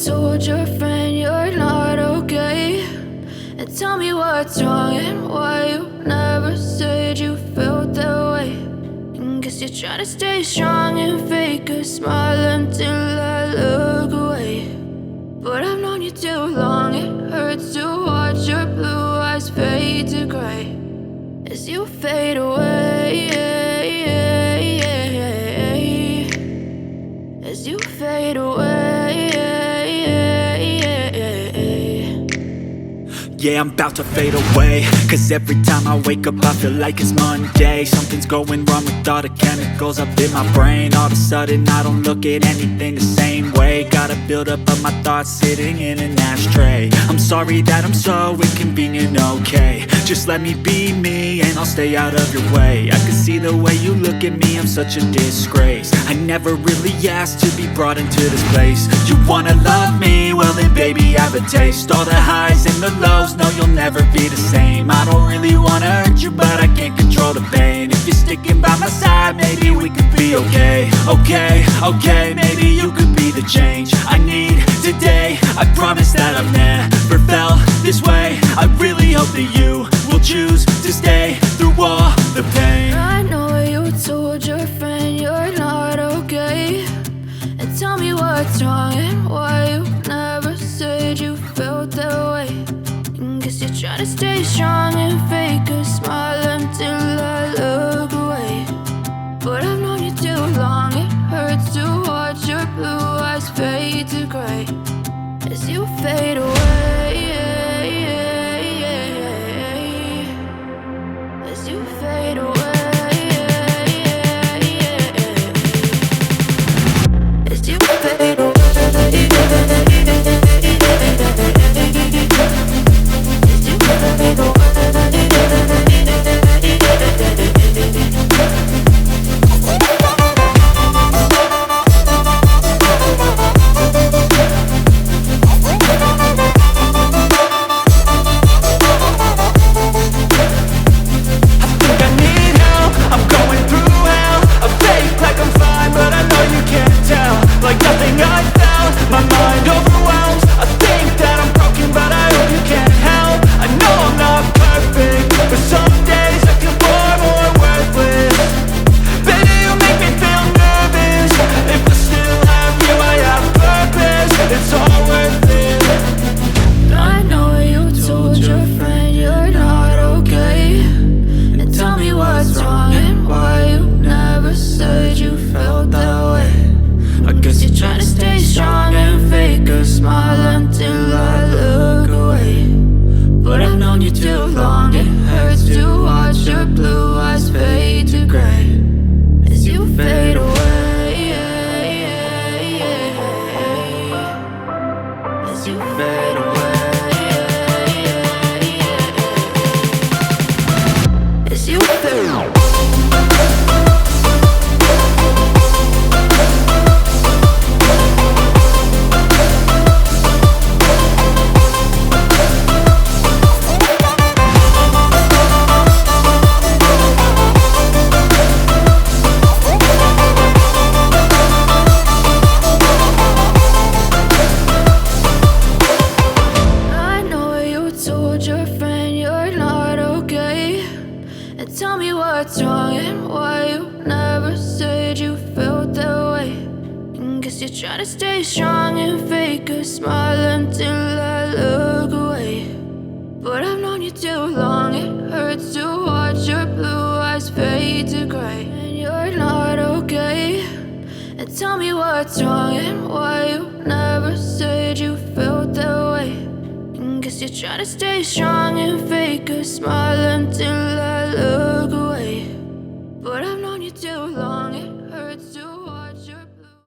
told your friend you're not okay, and tell me what's wrong and why you never said you felt that way. And guess you're trying to stay strong and fake a smile until I look away. But I've known you too long, it hurts to watch your blue eyes fade to gray as you fade away, as you fade away. Yeah, I'm about to fade away, cause every time I wake up I feel like it's Monday. Something's going wrong with all the chemicals up in my brain. All of a sudden I don't look at anything the same way. Got a buildup of my thoughts sitting in an ashtray. I'm sorry that I'm so inconvenient, okay. Just let me be me and I'll stay out of your way. I can see the way you look at me, I'm such a disgrace. I never really asked to be brought into this place. You wanna love me? Well then baby I have a taste. All the highs and the lows, no you'll never be the same. I don't really wanna hurt you but I can't control the pain. If you're sticking by my side maybe we could be okay. Okay, maybe you could be the change I need today. I promise that I've never felt this way. I really hope that you will choose to stay through all the pain. I know you told your friend you're not okay, and tell me what's wrong and why you never said you felt that way. And guess you're trying to stay strong and fake a smile until I look away. But I've known you too long, it hurts to watch your blue eyes fade to gray as you fade away, as you fade away, as you fade away. What's wrong and why you never said you felt that way. And guess you're trying to stay strong and fake a smile until I look away. But I've known you too long, it hurts to watch your blue eyes fade to gray. And you're not okay, and tell me what's wrong and why you never said you felt that way. And guess you're trying to stay strong and fake a smile until I look away. But I've known you too